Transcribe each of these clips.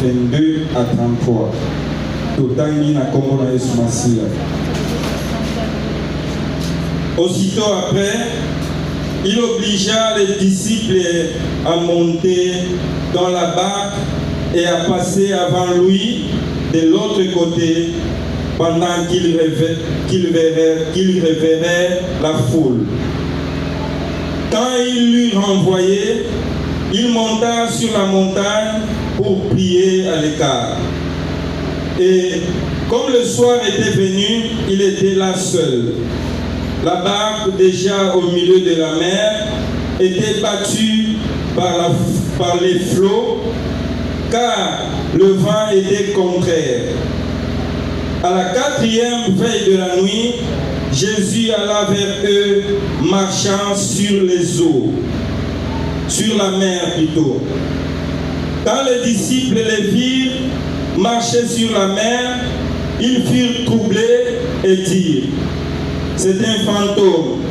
22 à 33. Totani na kombo na Yesu Masia. Aussitôt après, il obligea les disciples à monter dans la barque et à passer avant lui de l'autre côté pendant qu'il révérait la foule. Quand il l'eut renvoyé, il monta sur la montagne pour prier à l'écart. Et comme le soir était venu, il était là seul. La barque, déjà au milieu de la mer, était battue par les flots, car le vent était contraire. À la 4e veille de la nuit, Jésus alla vers eux, marchant sur les eaux, sur la mer plutôt. Quand les disciples les virent marcher sur la mer, ils furent troublés et dirent: c'est un fantôme.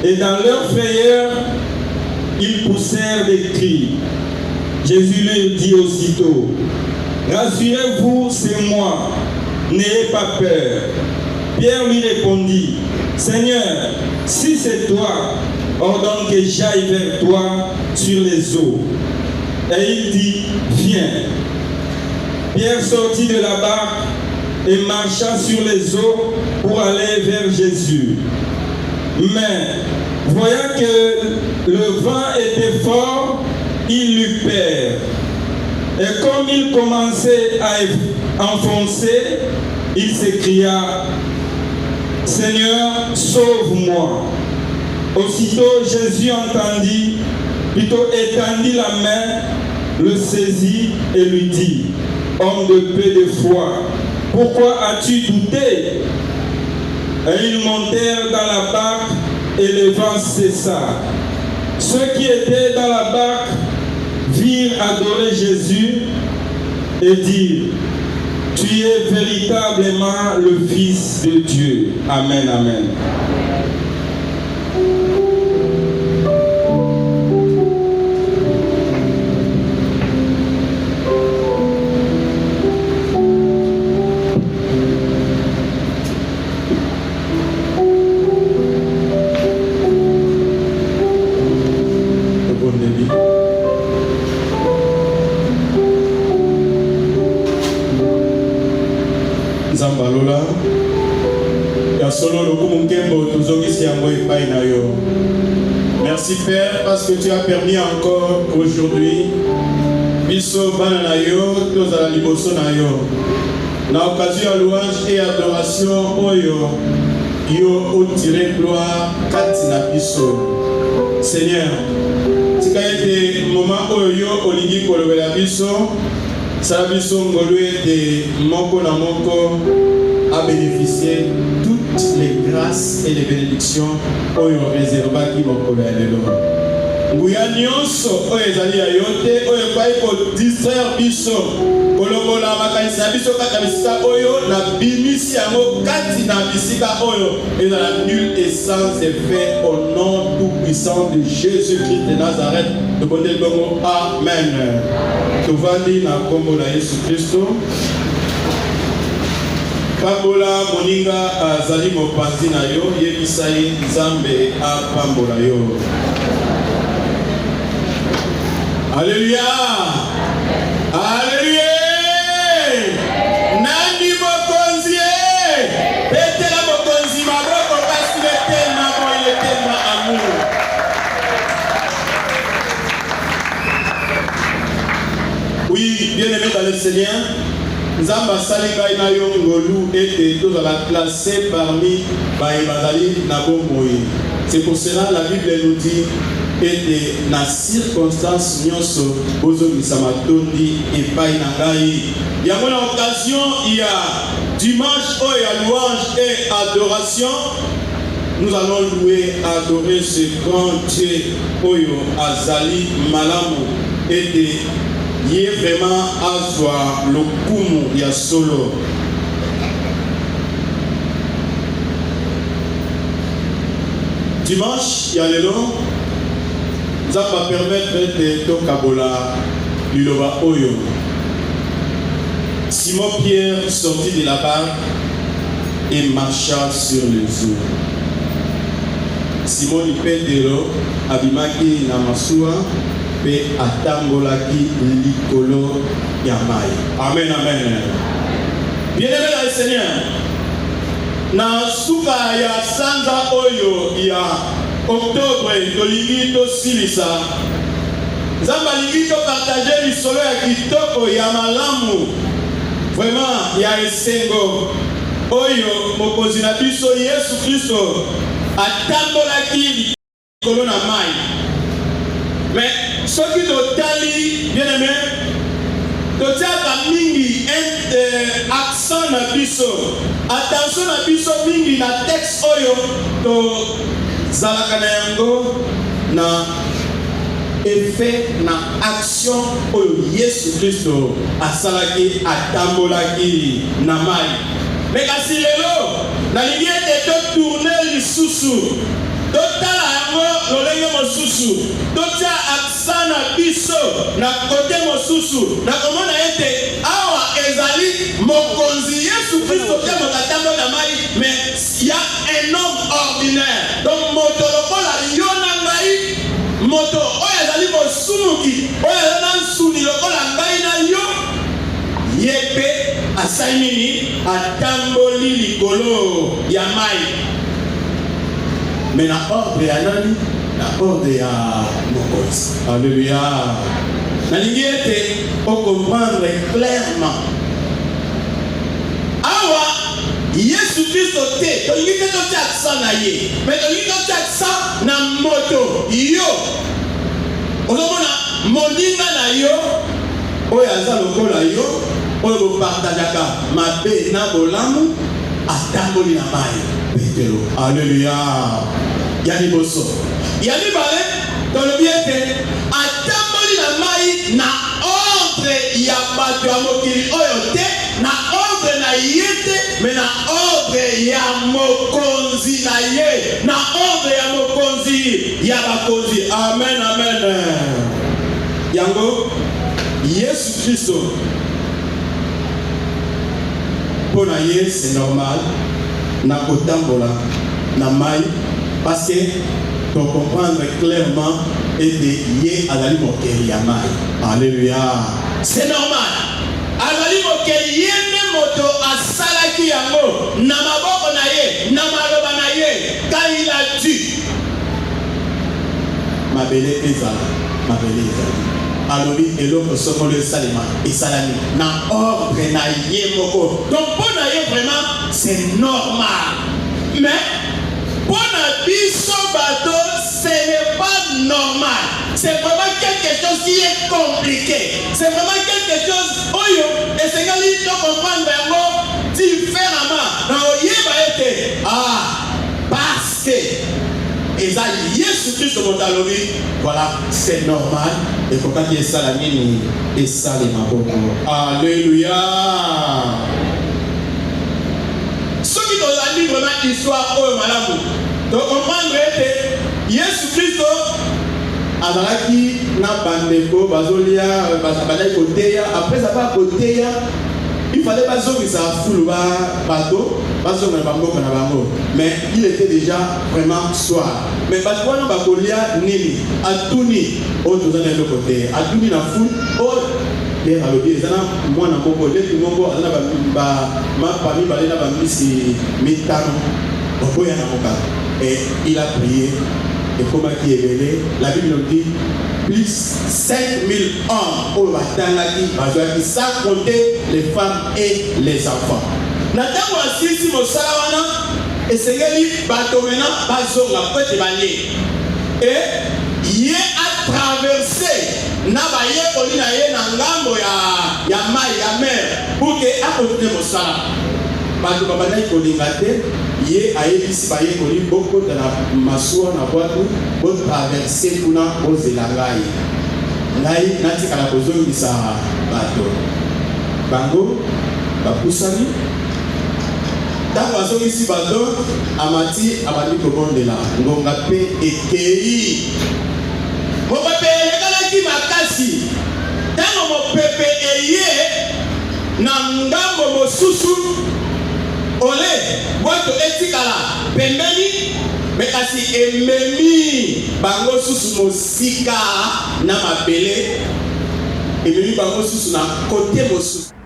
Et dans leur frayeur, ils poussèrent des cris. Jésus leur dit aussitôt: rassurez-vous, c'est moi, n'ayez pas peur. Pierre lui répondit: Seigneur, si c'est toi, ordonne que j'aille vers toi sur les eaux. Et il dit: viens. Pierre sortit de la barque et marcha sur les eaux pour aller vers Jésus. Mais, voyant que le vent était fort, il eut peur. Et comme il commençait à enfoncer, il s'écria: Seigneur, sauve-moi. Aussitôt Jésus étendit la main, le saisit et lui dit: homme de peu de foi, pourquoi as-tu douté? Et ils montèrent dans la barque et le vent cessa. Ceux qui étaient dans la barque virent adorer Jésus et dirent: tu es véritablement le Fils de Dieu. Amen, amen. Merci Père parce que tu as permis encore aujourd'hui biso bana na yo tozala liboso na yo na occasion ya louange et adoration oyo yo otire gloire kati na biso. Seigneur, tika ete moment oyo yo olingi kolobela biso sala biso ngolu ete moko na moko a bénéficié toutes les grâces et les bénédictions oyo réservaki mokolo ya lelo. Nguya nyonso oyo ezali ya yo te oyo epai kodistraire biso kolongola makanisi na biso kaka bisika oyo na bimisi yango kati na bisika oyo ezala nul essence de fait au nom tout puissant de Jésus-Christ de Nazareth. Tobondeli bongo amen. Tovandi na kombo na Yesu Kristo. Pambola moninga azali mopanzi na yo, yebisa ye Nzambe apambola yo. Alléluia! Alléluia! Nani mokonzi e! Betela mokonzi maboko parce qu'il est tellement bon, il est tellement amour. Oui, bien-aimé dans le Seigneur, Nzamba salinga ina yo ngolu ete tozala classé parmi bazali na bomoi. C'est pour cela la Bible nous dit ete na circonstance nyonso bozongisa matondi epai na ngai. Yango na occasion il y a dimanche oyo ya louange et adoration. Nous allons louer, adorer ce grand Dieu oyo azali malamu ete il est vraiment à soi le kumu ya solo. Dimanche, il y a le long. Ça va permettre de tokabola liloba oyo. Simon-Pierre sortit de là-bas et marcha sur les eaux. Simon Pedro abimaki na masua pe atangolaki likolo ya mai. Amen, amen. Bien-aimé dans le Seigneur, na suka ya sanza oyo ya octobre tolingi tosilisa nzambe alingi topartage lisolo ya kitoko ya malamu vraiment ya esengo oyo mokonzi na biso Yesu Kristo atambolaki likolo na mai. Mais soki totali bien-aimé totiaka mingi accent na biso, attention na biso mingi na texte oyo tozalaka na yango na effet na action oyo Yesu Kristo asalaki atambolaki na mai. Mais kasi lelo nalingi ete totourne lisusu totala yango lolenge mosusu totia accent na biso na kote mosusu na komona ete awa ezali mokonzi Yesu Kristo te motatambo na mai, mais ya un homme ordinaire. Donc moto lokola yo na ngai, moto oyo ezali mosumuki oyo ezali na nsuni lokola ngai na yo, yepe asali nini atamboli likolo ya mai. Mais na ordre ya nani? Na ordre ya mokonzi. Alléluia. Nalingi ete o comprendre clairement. Awa Yesu Kristo te tolingi te totia accent na ye, mais tolingi totia accent na moto yo. Ozomona moninga na yo oyo aza lokola yo oyo bopartageaka mabe na bolamu atamboli na mai. Petero. Alléluia. Ya liboso. Ya libale tolobi ete atamboli na mai na ordre ya bato ya mokili oyo te, na ordre na ye te, mais na ordre ya mokonzi na ye, na ordre ya mokonzi ya bakonzi. Amen, amen. Yango Yesu Kristo pona ye c'est normal na kotambola na mai parce que tu comprendre clairement et de yé azali mokeli ya mai. Alléluia. C'est normal. Azali mokeli ye ne moto asalaki yango na maboko na ye na maloba na ye quand il a dit mabele ezala mabele ezali alobi eloko sokolo esalema esalami na ordre na ye moko. Donc pour na ye vraiment c'est normal, mais pour na biso bato ce n'est pas normal. C'est vraiment quelque chose qui est compliqué. C'est vraiment quelque chose oyo esengali to comprendre yango différemment. Na oyeba ete parce que eza Yesu Kristo motalobi, voilà, c'est normal. Et pourquoi il est salamini et salima boko. Alléluia. Ce qui nous a dit vraiment l'histoire au malamu. Donc comprendre que Yesu Kristo azalaki na bandeko bazolia bazabadai koteya, après ça va koteya, il fallait bazongisa fulu bato bazonga bamboka na bango, mais il était déjà vraiment soir. Mais bato wana bakolia nini atuni o tozana le côté atuni na fulu o les alobi ezana mwana moko leki moko azana ba parmi balena ba misi mitano oboya na moka, et il a prié. Et comme qui est venu, la Bible nous dit plus 5000 hommes au Batanaki, sans compter les femmes et les enfants. Nathan Wassisi Mosalawana et Segeli Batomena Bazonga Pete Banye. Et il a traversé Nabaye Olinaye Nangambo ya Mai ya mer pour que a continué Mosala. Bato Babanaï Kolingate. Yé a ébisi baye koli boko de la masua na boatu pour traverser kuna aux elangai. Ngai nati kala kozongi sa bato. Bango bapusani. Tango azongi si bato amati abali kobonde la ngonga pe ekei. Mo pepe elekala ki makasi. Tango mo pepe eye na ngambo mosusu ole boto etikala pembeni bekasi ememi bango susu mosika na mabele ememi bango susu na kote mosusu.